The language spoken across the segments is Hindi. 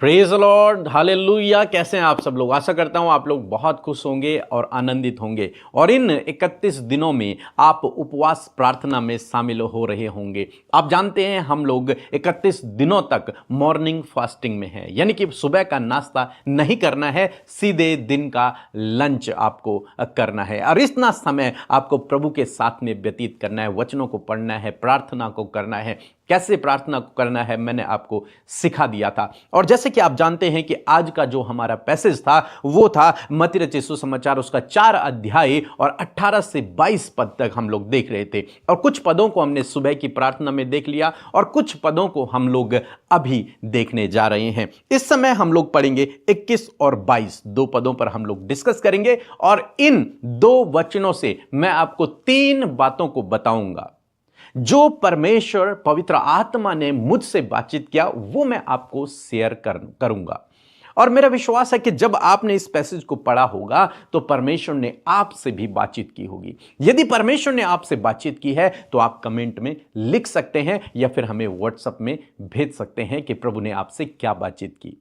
Praise Lord, hallelujah. कैसे हैं आप सब लोग? आशा करता हूं आप लोग बहुत खुश होंगे और आनंदित होंगे और इन 31 दिनों में आप उपवास प्रार्थना में शामिल हो रहे होंगे। आप जानते हैं हम लोग 31 दिनों तक मॉर्निंग फास्टिंग में हैं, यानी कि सुबह का नाश्ता नहीं करना है, सीधे दिन का लंच आपको करना है और इतना समय आपको प्रभु के साथ में व्यतीत करना है, वचनों को पढ़ना है, प्रार्थना को करना है। कैसे प्रार्थना करना है मैंने आपको सिखा दिया था। और जैसे कि आप जानते हैं कि आज का जो हमारा पैसेज था वो था मत्ती रचित सुसमाचार, उसका 4 अध्याय और 18 से 22 पद तक हम लोग देख रहे थे और कुछ पदों को हमने सुबह की प्रार्थना में देख लिया और कुछ पदों को हम लोग अभी देखने जा रहे हैं। इस समय हम लोग पढ़ेंगे 21 और 22, 2 पदों पर हम लोग डिस्कस करेंगे और इन 2 वचनों से मैं आपको 3 बातों को बताऊंगा जो परमेश्वर पवित्र आत्मा ने मुझसे बातचीत किया, वो मैं आपको शेयर करूंगा। और मेरा विश्वास है कि जब आपने इस पैसेज को पढ़ा होगा तो परमेश्वर ने आपसे भी बातचीत की होगी। यदि परमेश्वर ने आपसे बातचीत की है तो आप कमेंट में लिख सकते हैं या फिर हमें व्हाट्सएप में भेज सकते हैं कि प्रभु ने आपसे क्या बातचीत की।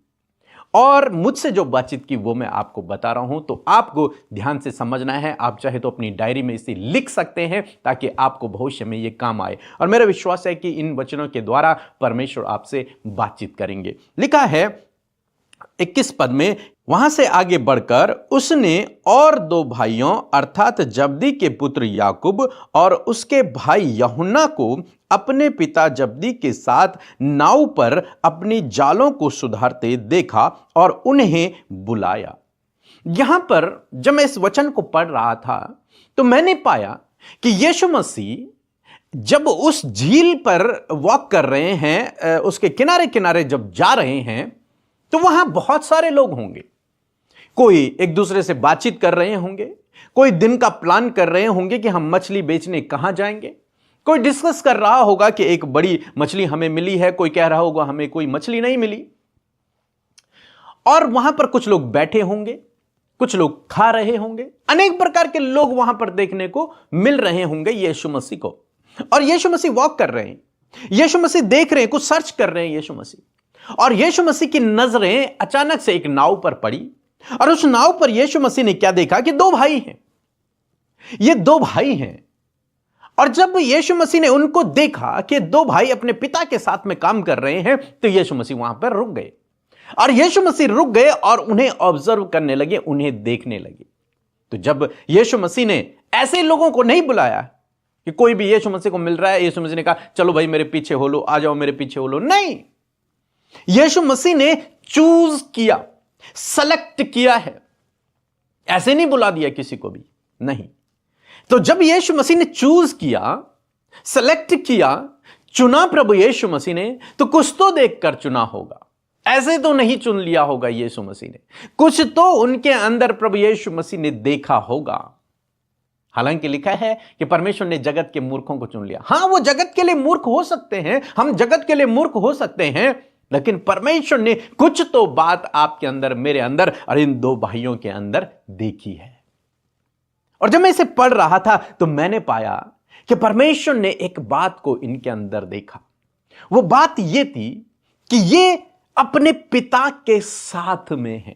और मुझसे जो बातचीत की वो मैं आपको बता रहा हूं, तो आपको ध्यान से समझना है। आप चाहे तो अपनी डायरी में इसे लिख सकते हैं ताकि आपको भविष्य में ये काम आए। और मेरा विश्वास है कि इन वचनों के द्वारा परमेश्वर आपसे बातचीत करेंगे। लिखा है 21 पद में, वहां से आगे बढ़कर उसने और 2 भाइयों अर्थात जब्दी के पुत्र याकूब और उसके भाई यूहन्ना को अपने पिता जब्दी के साथ नाव पर अपनी जालों को सुधारते देखा और उन्हें बुलाया। यहां पर जब मैं इस वचन को पढ़ रहा था तो मैंने पाया कि यीशु मसीह जब उस झील पर वॉक कर रहे हैं, उसके किनारे किनारे जब जा रहे हैं तो वहां बहुत सारे लोग होंगे। कोई एक दूसरे से बातचीत कर रहे होंगे, कोई दिन का प्लान कर रहे होंगे कि हम मछली बेचने कहां जाएंगे, कोई डिस्कस कर रहा होगा कि एक बड़ी मछली हमें मिली है, कोई कह रहा होगा हमें कोई मछली नहीं मिली। और वहां पर कुछ लोग बैठे होंगे, कुछ लोग खा रहे होंगे। अनेक प्रकार के लोग वहां पर देखने को मिल रहे होंगे यीशु मसीह को। और यीशु मसीह वॉक कर रहे हैं, यीशु मसीह देख रहे हैं, कुछ सर्च कर रहे हैं यीशु मसीह। और यीशु मसीह की नजरें अचानक से एक नाव पर पड़ी और उस नाव पर यीशु मसीह ने क्या देखा कि 2 भाई हैं। ये 2 भाई हैं। और जब यीशु मसीह ने उनको देखा कि 2 भाई अपने पिता के साथ में काम कर रहे हैं तो यीशु मसीह वहां पर रुक गए और यीशु मसीह रुक गए और उन्हें ऑब्जर्व करने लगे, उन्हें देखने लगे। तो जब यीशु मसीह ने ऐसे लोगों को नहीं बुलाया कि कोई भी यीशु मसीह को मिल रहा है, यीशु मसीह ने कहा चलो भाई मेरे पीछे हो लो, आ जाओ मेरे पीछे हो लो। नहीं, यीशु मसीह ने चूज किया, सेलेक्ट किया है। ऐसे नहीं बुला दिया किसी को भी, नहीं। तो जब यीशु मसीह ने चूज किया, सेलेक्ट किया, चुना प्रभु यीशु मसीह ने, तो कुछ तो देखकर चुना होगा। ऐसे तो नहीं चुन लिया होगा यीशु मसीह ने, कुछ तो उनके अंदर प्रभु यीशु मसीह ने देखा होगा। हालांकि लिखा है कि परमेश्वर ने जगत के मूर्खों को चुन लिया। हां, वो जगत के लिए मूर्ख हो सकते हैं, हम जगत के लिए मूर्ख हो सकते हैं, लेकिन परमेश्वर ने कुछ तो बात आपके अंदर, मेरे अंदर और इन 2 भाइयों के अंदर देखी है। और जब मैं इसे पढ़ रहा था तो मैंने पाया कि परमेश्वर ने एक बात को इनके अंदर देखा। वो बात ये थी कि ये अपने पिता के साथ में है।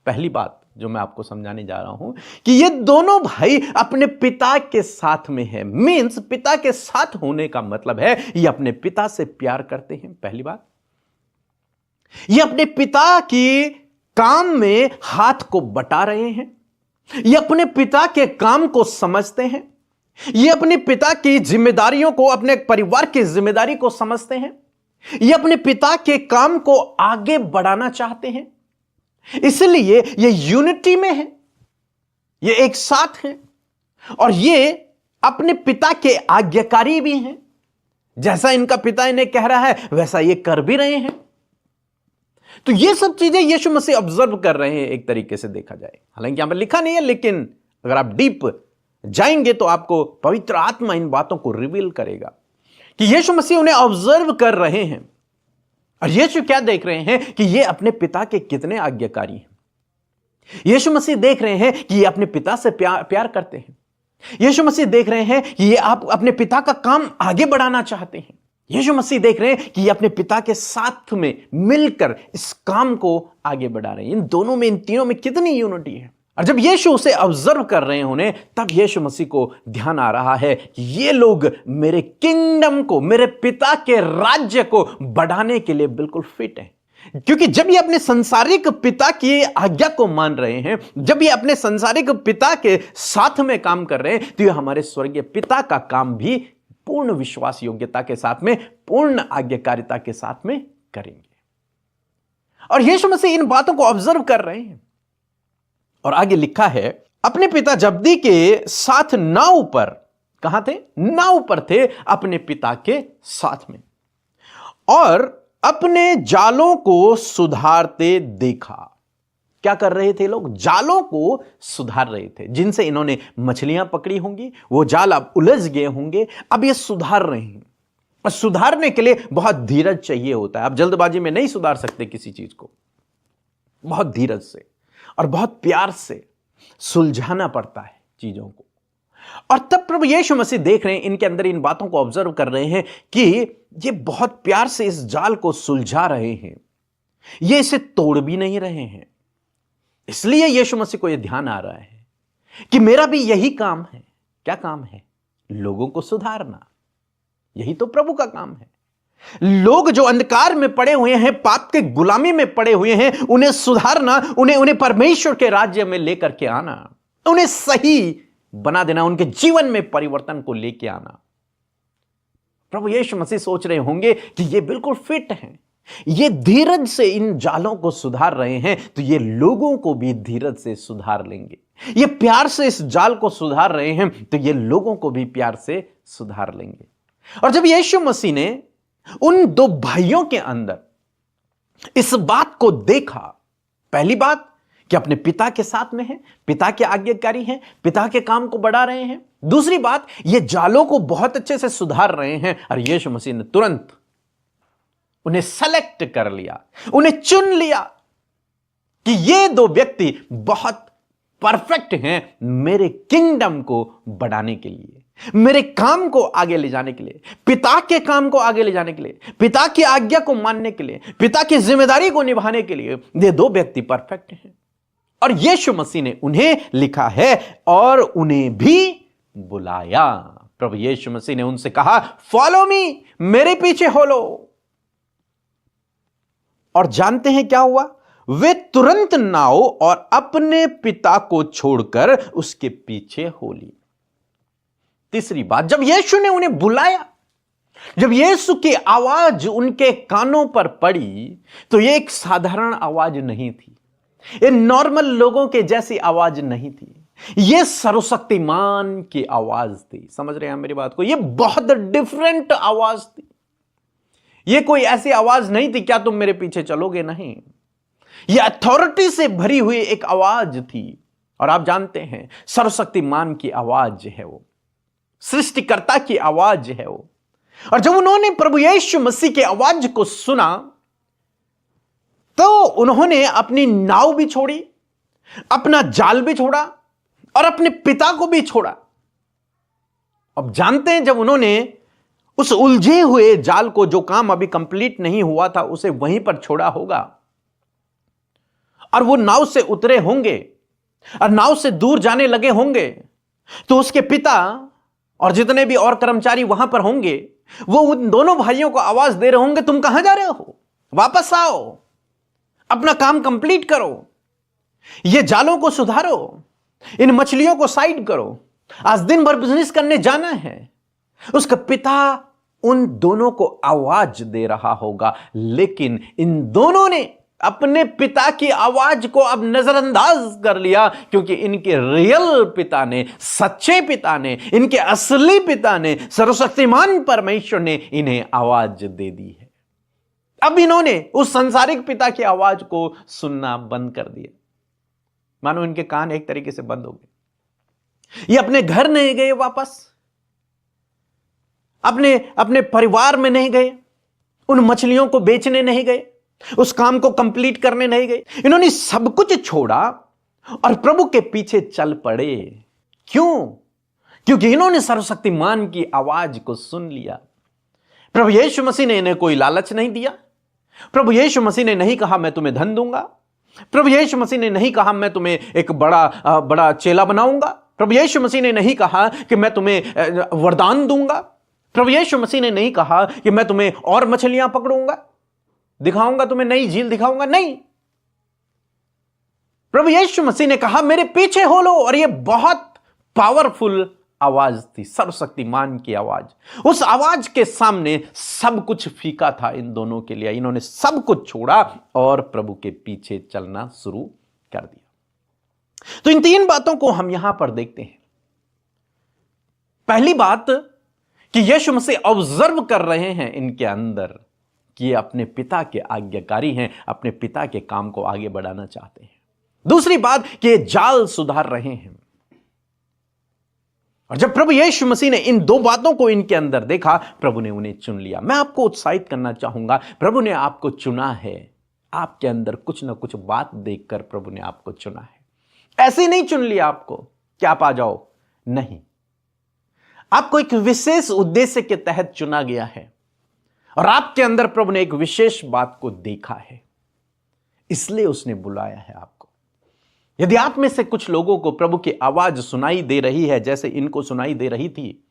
पहली बात जो मैं आपको समझाने जा रहा हूं कि ये दोनों भाई अपने पिता के साथ में है। मीन्स पिता के साथ होने का मतलब है ये अपने पिता से प्यार करते हैं। पहली बात, ये अपने पिता की काम में हाथ को बटा रहे हैं, ये अपने पिता के काम को समझते हैं, ये अपने पिता की जिम्मेदारियों को, अपने परिवार की जिम्मेदारी को समझते हैं, ये अपने पिता के काम को आगे बढ़ाना चाहते हैं। इसलिए ये यूनिटी में है, ये एक साथ हैं और ये अपने पिता के आज्ञाकारी भी हैं। जैसा इनका पिता इन्हें कह रहा है वैसा ये कर भी रहे हैं। तो ये सब चीजें यीशु मसीह ऑब्जर्व कर रहे हैं, एक तरीके से देखा जाए। हालांकि यहां पर लिखा नहीं है, लेकिन अगर आप डीप जाएंगे तो आपको पवित्र आत्मा इन बातों को रिवील करेगा कि यीशु मसीह उन्हें ऑब्जर्व कर रहे हैं। और यीशु क्या देख रहे हैं कि ये अपने पिता के कितने आज्ञाकारी हैं। यीशु मसीह देख रहे हैं कि ये अपने पिता से प्यार करते हैं। यीशु मसीह देख रहे हैं कि ये आप अपने पिता का काम आगे बढ़ाना चाहते हैं। यीशु मसीह देख रहे हैं कि ये अपने पिता के साथ में मिलकर इस काम को आगे बढ़ा रहे हैं। इन दोनों में, इन तीनों में कितनी यूनिटी है। और जब यीशु उसे ऑब्जर्व कर रहे हैं उन्हें, तब यीशु मसीह को ध्यान आ रहा है कि ये लोग मेरे किंगडम को, मेरे पिता के राज्य को बढ़ाने के लिए बिल्कुल फिट हैं। क्योंकि जब ये अपने संसारिक पिता की आज्ञा को मान रहे हैं, जब ये अपने संसारिक पिता के साथ में काम कर रहे हैं, तो ये हमारे स्वर्गीय पिता का काम भी पूर्ण विश्वास योग्यता के साथ में, पूर्ण आज्ञाकारिता के साथ में करेंगे। और यीशु मसीह इन बातों को ऑब्जर्व कर रहे हैं। और आगे लिखा है, अपने पिता जब्दी के साथ नाव पर, कहां थे? नाव पर थे अपने पिता के साथ में, और अपने जालों को सुधारते देखा। क्या कर रहे थे लोग? जालों को सुधार रहे थे। जिनसे इन्होंने मछलियां पकड़ी होंगी, वो जाल अब उलझ गए होंगे, अब ये सुधार रहे हैं। और सुधारने के लिए बहुत धीरज चाहिए होता है। आप जल्दबाजी में नहीं सुधार सकते किसी चीज को। बहुत धीरज से और बहुत प्यार से सुलझाना पड़ता है चीजों को। और तब प्रभु यीशु मसीह देख रहे हैं, इनके अंदर इन बातों को ऑब्जर्व कर रहे हैं कि ये बहुत प्यार से इस जाल को सुलझा रहे हैं, ये इसे तोड़ भी नहीं रहे हैं। इसलिए यीशु मसीह को यह ध्यान आ रहा है कि मेरा भी यही काम है। क्या काम है? लोगों को सुधारना। यही तो प्रभु का काम है। लोग जो अंधकार में पड़े हुए हैं, पाप के गुलामी में पड़े हुए हैं, उन्हें सुधारना, उन्हें परमेश्वर के राज्य में लेकर के आना, उन्हें सही बना देना, उनके जीवन में परिवर्तन को लेके आना। प्रभु यीशु मसीह सोच रहे होंगे कि ये बिल्कुल फिट हैं, ये धीरज से इन जालों को सुधार रहे हैं, तो ये लोगों को भी धीरज से सुधार लेंगे। ये प्यार से इस जाल को सुधार रहे हैं, तो ये लोगों को भी प्यार से सुधार लेंगे। और जब यीशु मसीह ने उन दो भाइयों के अंदर इस बात को देखा, पहली बात कि अपने पिता के साथ में है, पिता के आज्ञाकारी हैं, पिता के काम को बढ़ा रहे हैं। दूसरी बात, ये जालों को बहुत अच्छे से सुधार रहे हैं। और यीशु मसीह ने तुरंत उन्हें सेलेक्ट कर लिया, उन्हें चुन लिया कि ये दो व्यक्ति बहुत परफेक्ट हैं मेरे किंगडम को बढ़ाने के लिए, मेरे काम को आगे ले जाने के लिए, पिता के काम को आगे ले जाने के लिए, पिता की आज्ञा को मानने के लिए, पिता की जिम्मेदारी को निभाने के लिए ये दो व्यक्ति परफेक्ट हैं। और यीशु मसीह ने उन्हें लिखा है और उन्हें भी बुलाया। प्रभु यीशु मसीह ने उनसे कहा, फॉलो मी, मेरे पीछे हो लो। और जानते हैं क्या हुआ? वे तुरंत नाव और अपने पिता को छोड़कर उसके पीछे हो लिए। तीसरी बात, जब यीशु ने उन्हें बुलाया, जब यीशु की आवाज उनके कानों पर पड़ी, तो यह एक साधारण आवाज नहीं थी, ये नॉर्मल लोगों के जैसी आवाज नहीं थी, यह सर्वशक्तिमान की आवाज थी। समझ रहे हैं मेरी बात को? यह बहुत डिफरेंट आवाज थी। यह कोई ऐसी आवाज नहीं थी, क्या तुम मेरे पीछे चलोगे? नहीं, यह अथॉरिटी से भरी हुई एक आवाज थी। और आप जानते हैं, सर्वशक्तिमान की आवाज है वो, सृष्टिकर्ता की आवाज है वो। और जब उन्होंने प्रभु यीशु मसीह की आवाज को सुना, तो उन्होंने अपनी नाव भी छोड़ी, अपना जाल भी छोड़ा और अपने पिता को भी छोड़ा। अब जानते हैं, जब उन्होंने उस उलझे हुए जाल को, जो काम अभी कंप्लीट नहीं हुआ था, उसे वहीं पर छोड़ा होगा, और वो नाव से उतरे होंगे और नाव से दूर जाने लगे होंगे, तो उसके पिता और जितने भी और कर्मचारी वहां पर होंगे, वो उन दोनों भाइयों को आवाज दे रहे होंगे, तुम कहां जा रहे हो? वापस आओ, अपना काम कंप्लीट करो, ये जालों को सुधारो, इन मछलियों को साइड करो, आज दिन भर बिजनेस करने जाना है। उसका पिता उन दोनों को आवाज दे रहा होगा, लेकिन इन दोनों ने अपने पिता की आवाज को अब नजरअंदाज कर लिया, क्योंकि इनके रियल पिता ने, सच्चे पिता ने, इनके असली पिता ने, सर्वशक्तिमान परमेश्वर ने इन्हें आवाज दे दी है। अब इन्होंने उस संसारिक पिता की आवाज को सुनना बंद कर दिया, मानो इनके कान एक तरीके से बंद हो गए। ये अपने घर नहीं गए, वापस अपने परिवार में नहीं गए, उन मछलियों को बेचने नहीं गए, उस काम को कंप्लीट करने नहीं गए। इन्होंने सब कुछ छोड़ा और प्रभु के पीछे चल पड़े। क्यों? क्योंकि इन्होंने सर्वशक्तिमान की आवाज को सुन लिया। प्रभु यीशु मसीह ने इन्हें कोई लालच नहीं दिया। प्रभु यीशु मसीह ने नहीं कहा मैं तुम्हें धन दूंगा। प्रभु यीशु मसीह ने नहीं कहा मैं तुम्हें एक बड़ा चेला बनाऊंगा। प्रभु यीशु मसीह ने नहीं कहा कि मैं तुम्हें वरदान दूंगा। प्रभु यीशु मसीह ने नहीं कहा कि मैं तुम्हें और मछलियां पकड़ूंगा, दिखाऊंगा तुम्हें नई झील दिखाऊंगा। नहीं, प्रभु यीशु मसीह ने कहा मेरे पीछे हो लो। और यह बहुत पावरफुल आवाज थी, सर्वशक्तिमान की आवाज। उस आवाज के सामने सब कुछ फीका था इन दोनों के लिए। इन्होंने सब कुछ छोड़ा और प्रभु के पीछे चलना शुरू कर दिया। तो इन तीन बातों को हम यहां पर देखते हैं। पहली बात कि यीशु मसीह ऑब्जर्व कर रहे हैं इनके अंदर कि ये अपने पिता के आज्ञाकारी हैं, अपने पिता के काम को आगे बढ़ाना चाहते हैं। दूसरी बात कि ये जाल सुधार रहे हैं। और जब प्रभु यीशु मसीह ने इन दो बातों को इनके अंदर देखा, प्रभु ने उन्हें चुन लिया। मैं आपको उत्साहित करना चाहूंगा, प्रभु ने आपको चुना है। आपके अंदर कुछ ना कुछ बात देखकर प्रभु ने आपको चुना है। ऐसे नहीं चुन लिया आपको कि आप आ जाओ, नहीं, आपको एक विशेष उद्देश्य के तहत चुना गया है। और आपके अंदर प्रभु ने एक विशेष बात को देखा है, इसलिए उसने बुलाया है आपको। यदि आप में से कुछ लोगों को प्रभु की आवाज सुनाई दे रही है जैसे इनको सुनाई दे रही थी,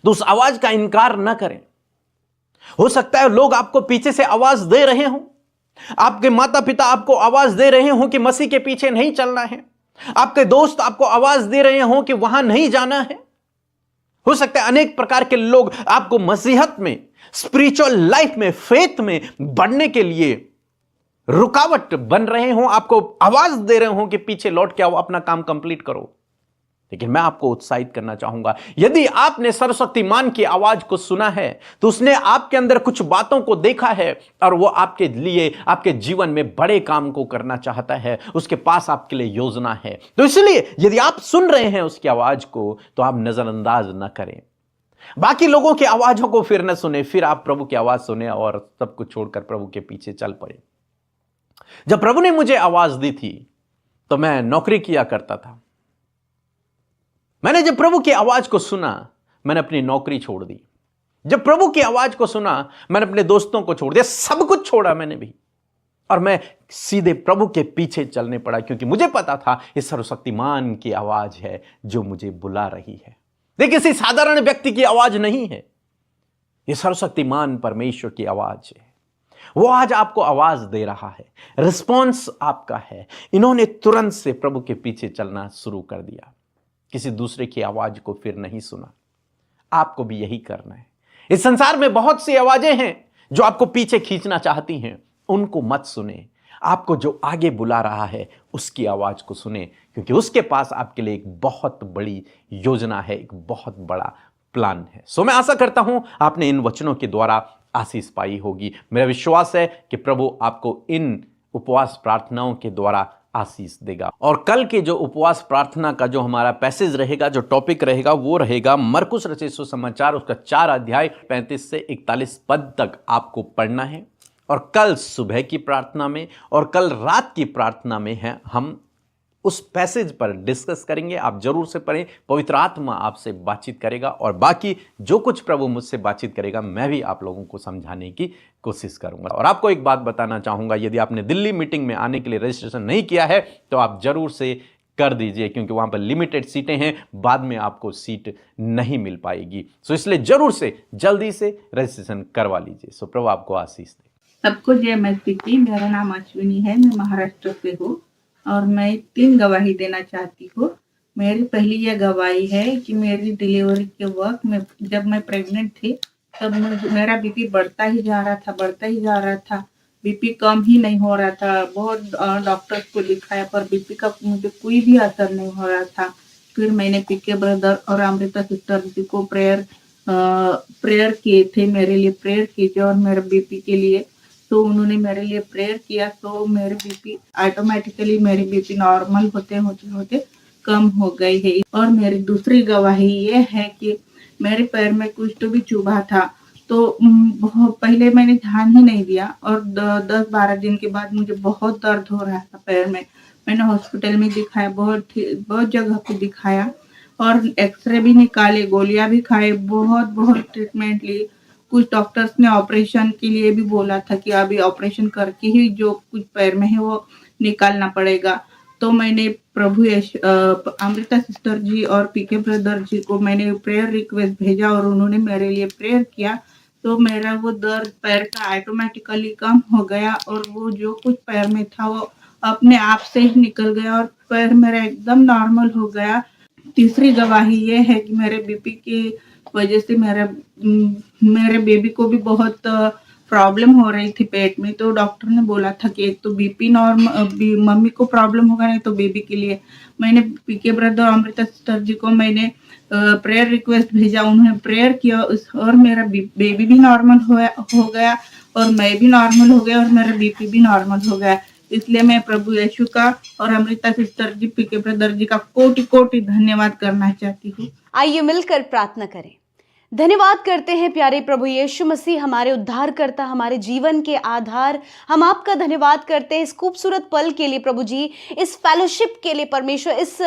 तो उस आवाज का इनकार न करें। हो सकता है लोग आपको पीछे से आवाज दे रहे हों, आपके माता पिता आपको आवाज दे रहे हों कि मसीह के पीछे नहीं चलना है, आपके दोस्त आपको आवाज दे रहे हों कि वहां नहीं जाना है। हो सकता है अनेक प्रकार के लोग आपको मसीहत में, स्पिरिचुअल लाइफ में, फेथ में बढ़ने के लिए रुकावट बन रहे हों, आपको आवाज दे रहे हों कि पीछे लौट के आओ, अपना काम कंप्लीट करो। लेकिन मैं आपको उत्साहित करना चाहूंगा, यदि आपने सर्वशक्तिमान की आवाज को सुना है तो उसने आपके अंदर कुछ बातों को देखा है और वो आपके लिए, आपके जीवन में बड़े काम को करना चाहता है। उसके पास आपके लिए योजना है। तो इसलिए यदि आप सुन रहे हैं उसकी आवाज को, तो आप नजरअंदाज न करें। बाकी लोगों की आवाजों को फिर न सुने, फिर आप प्रभु की आवाज सुने और सब कुछ छोड़कर प्रभु के पीछे चल पड़े। जब प्रभु ने मुझे आवाज दी थी तो मैं नौकरी किया करता था। मैंने जब प्रभु की आवाज को सुना, मैंने अपनी नौकरी छोड़ दी। जब प्रभु की आवाज को सुना, मैंने अपने दोस्तों को छोड़ दिया, सब कुछ छोड़ा मैंने भी, और मैं सीधे प्रभु के पीछे चलने पड़ा, क्योंकि मुझे पता था ये सर्वशक्तिमान की आवाज है जो मुझे बुला रही है। देखिए, किसी साधारण व्यक्ति की आवाज नहीं है, ये सर्वशक्तिमान परमेश्वर की आवाज है। वो आज आपको आवाज दे रहा है, रिस्पॉन्स आपका है। इन्होंने तुरंत से प्रभु के पीछे चलना शुरू कर दिया, किसी दूसरे की आवाज को फिर नहीं सुना। आपको भी यही करना है। इस संसार में बहुत सी आवाजें हैं जो आपको पीछे खींचना चाहती हैं, उनको मत सुने। आपको जो आगे बुला रहा है उसकी आवाज को सुने, क्योंकि उसके पास आपके लिए एक बहुत बड़ी योजना है, एक बहुत बड़ा प्लान है। सो मैं आशा करता हूं आपने इन वचनों के द्वारा आशीष पाई होगी। मेरा विश्वास है कि प्रभु आपको इन उपवास प्रार्थनाओं के द्वारा आशीष देगा। और कल के जो उपवास प्रार्थना का जो हमारा पैसेज रहेगा, जो टॉपिक रहेगा, वो रहेगा मरकुस रचित सुसमाचार, उसका 4 अध्याय 35 से 41 पद तक आपको पढ़ना है। और कल सुबह की प्रार्थना में और कल रात की प्रार्थना में है हम उस पैसेज पर डिस्कस करेंगे। आप जरूर से पढ़ें, पवित्र आत्मा आपसे बातचीत करेगा, और बाकी जो कुछ प्रभु मुझसे बातचीत करेगा मैं भी आप लोगों को समझाने की कोशिश करूंगा। और आपको एक बात बताना चाहूंगा, यदि आपने दिल्ली मीटिंग में आने के लिए रजिस्ट्रेशन नहीं किया है तो आप जरूर से कर दीजिए, क्योंकि वहां पर लिमिटेड सीटें हैं, बाद में आपको सीट नहीं मिल पाएगी। सो इसलिए जरूर से जल्दी से रजिस्ट्रेशन करवा लीजिए। सो प्रभु आपको आशीष दे। सबको जय मसीह। मेरा नाम अश्विनी है, मैं महाराष्ट्र से हूँ और मैं 3 गवाही देना चाहती हूँ। मेरी पहली यह गवाही है कि मेरी डिलीवरी के वक्त में, जब मैं प्रेग्नेंट थी, तब मेरा बीपी बढ़ता ही जा रहा था। बीपी कम ही नहीं हो रहा था। बहुत डॉक्टर्स को दिखाया पर बीपी का मुझे कोई भी असर नहीं हो रहा था। फिर मैंने पीके ब्रदर और अमृता सिस्टर जी को प्रेयर किए थे, मेरे लिए प्रेयर कीजिए और मेरे बीपी के लिए। तो उन्होंने मेरे लिए प्रेयर किया, तो मेरी बीपी ऑटोमेटिकली नॉर्मल होते कम हो गई है। और मेरी दूसरी गवाही ये है कि मेरे पैर में कुछ तो भी चुभा था, तो पहले मैंने ध्यान ही नहीं दिया और 10-12 दिन के बाद मुझे बहुत दर्द हो रहा था पैर में। मैंने हॉस्पिटल में दिखाया, बहुत जगह पे दिखाया और एक्सरे भी निकाले, गोलियां भी खाए, बहुत ट्रीटमेंट ली कुछ डॉक्टर्स ने ऑपरेशन के लिए भी बोला था कि अभी ऑपरेशन करके ही जो कुछ पैर में है वो निकालना पड़ेगा। तो मैंने अमृता सिस्टर जी और पीके ब्रदर जी को मैंने प्रेयर रिक्वेस्ट भेजा और उन्होंने मेरे लिए प्रेयर किया। तो मेरा वो दर्द पैर का ऑटोमेटिकली कम हो गया और वो जो कुछ पैर में था वो अपने आप से ही निकल गया और पैर मेरा एकदम नॉर्मल हो गया। तीसरी गवाही ये है कि मेरे बीपी की वजह से मेरे बेबी को भी बहुत प्रॉब्लम हो रही थी पेट में। तो डॉक्टर ने बोला था कि एक तो बीपी मम्मी को प्रॉब्लम होगा, नहीं तो बेबी के लिए। मैंने पीके ब्रदर और अमृता सिस्टर जी को मैंने प्रेयर रिक्वेस्ट भेजा, उन्होंने प्रेयर किया और मेरा बेबी भी नॉर्मल हो गया और मैं भी नॉर्मल हो गया और मेरा बीपी भी नॉर्मल हो गया। इसलिए मैं प्रभु यीशु का और अमृता सिस्टर जी पीके ब्रदर जी का कोटि कोटि धन्यवाद करना चाहती हूँ। आइए मिलकर प्रार्थना करें। धन्यवाद करते हैं प्यारे प्रभु यीशु मसीह, हमारे उद्धारकर्ता, हमारे जीवन के आधार। हम आपका धन्यवाद करते हैं इस खूबसूरत पल के लिए प्रभु जी, इस फेलोशिप के लिए परमेश्वर, इस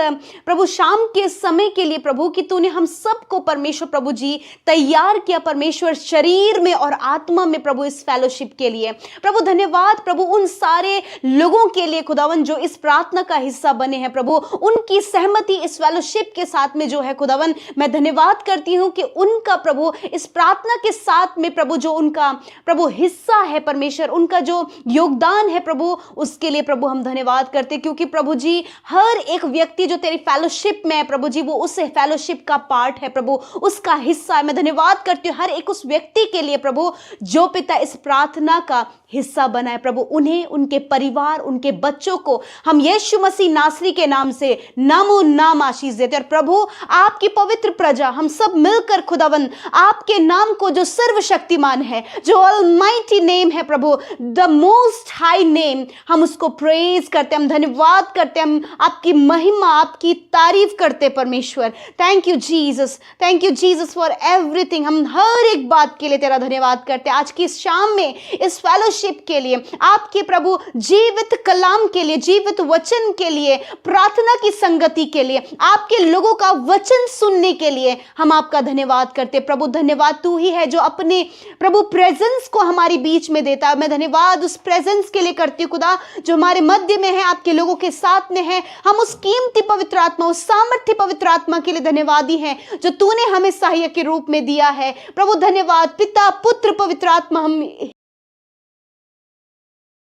प्रभु शाम के समय के लिए प्रभु कि तूने हम सबको परमेश्वर प्रभु जी तैयार किया परमेश्वर, शरीर में और आत्मा में प्रभु, इस फेलोशिप के लिए प्रभु। धन्यवाद प्रभु उन सारे लोगों के लिए खुदावन जो इस प्रार्थना का हिस्सा बने हैं प्रभु, उनकी सहमति इस फेलोशिप के साथ में जो है खुदावन, मैं धन्यवाद करती हूँ कि उनका प्रभु इस प्रार्थना के साथ में प्रभु जो उनका प्रभु हिस्सा है परमेश्वर, उनका जो योगदान है प्रभु, उसके लिए प्रभु हम धन्यवाद करते, क्योंकि प्रभु जी हर एक व्यक्ति जो तेरी फेलोशिप में है प्रभु जी, वो उस फेलोशिप का पार्ट है प्रभु, उसका हिस्सा है। मैं धन्यवाद करती हूँ हर एक उस व्यक्ति के लिए प्रभु जो पिता इस प्रार्थना का हिस्सा बना है प्रभु, उन्हें, उनके परिवार, उनके बच्चों को हम यीशु मसीह नासरी के नाम से नामो नाम आशीष देते। और प्रभु आपकी पवित्र प्रजा हम सब मिलकर खुदावन आपके नाम को जो सर्वशक्तिमान है, जो ऑलमाइटी नेम है प्रभु, द मोस्ट हाई नेम, हम उसको प्रेज करते, हम धन्यवाद करते, हम आपकी महिमा, आपकी तारीफ करते परमेश्वर। Thank you Jesus, thank you Jesus for everything. हम हर एक बात के लिए तेरा धन्यवाद करते आज की शाम में, इस फेलोशिप के लिए, आपके प्रभु जीवित कलाम के लिए, जीवित वचन के लिए, प्रार्थना की संगति के लिए, आपके लोगों का वचन सुनने के लिए हम आपका धन्यवाद करते प्रभु। धन्यवाद तू ही है जो अपने प्रभु प्रेजेंस को हमारे बीच में देता है। मैं धन्यवाद उस प्रेजेंस के लिए करती हूँ खुदा जो हमारे मध्य में है, आपके लोगों के साथ में है। हम उस कीमती पवित्र आत्मा, उस सामर्थ्य पवित्र आत्मा के लिए धन्यवादी हैं जो तूने हमें सहायक के रूप में दिया है प्रभु। धन्यवाद पिता, पुत्र, पवित्र आत्मा, हम